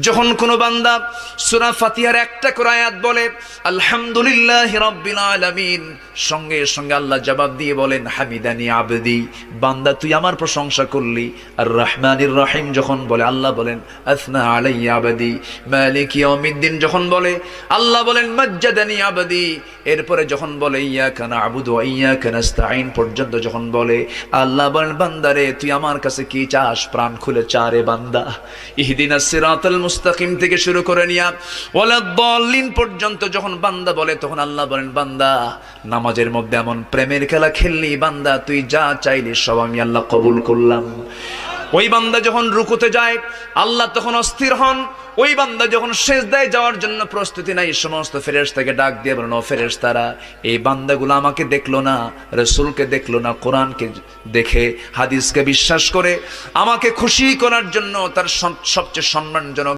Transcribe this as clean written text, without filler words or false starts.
যখন কোনো বান্দা সূরা ফাতিহার একটা করে আয়াত বলে আলহামদুলিল্লাহি রাব্বিল আলামিন, সঙ্গে সঙ্গে আল্লাহ জবাব দিয়ে বলেন হামিদানি আবদি, বান্দা তুই আমার প্রশংসা করলি। আর রহমানির রহিম যখন বলে আল্লাহ বলেন আসনা আলাইয়া আবদি। মালিক ইয়াউমিদ্দিন যখন বলে আল্লাহ বলেন মাজ্জাদানি আবদি। এরপরে যখন বলে ইয়াকা না'বুদু ওয়া ইয়াকা নাস্তাঈন পর্যন্ত যখন বলে আল্লাহ বলেন বান্দারে তুই আমার কাছে কি চাস, প্রাণ খুলে চা রে বান্দা। ইহদিনাস সিরাতাল মুস্তাকিম থেকে শুরু করে নিয়া ওয়ালাদ-দাল্লিন পর্যন্ত যখন বান্দা বলে তখন আল্লাহ বলেন বান্দা নামাজের মধ্যে এমন প্রেমের খেলা খেললি বান্দা, তুই যা চাইলি সব আমি আল্লাহ কবুল করলাম। ওই বান্দা যখন রুকুতে যায় আল্লাহ তখন অস্থির হন। ওই বান্দা যখন সিজদায় যাওয়ার জন্য প্রস্তুতি নাই, সমস্ত ফেরেশতাকে ডাক দিয়ে বলেন ও ফেরেশতারা, এই বান্দাগুলো আমাকে দেখলো না, রাসূলকে দেখলো না, কোরআনকে দেখে হাদিসকে বিশ্বাস করে আমাকে খুশি করার জন্য তার সবচেয়ে সম্মানজনক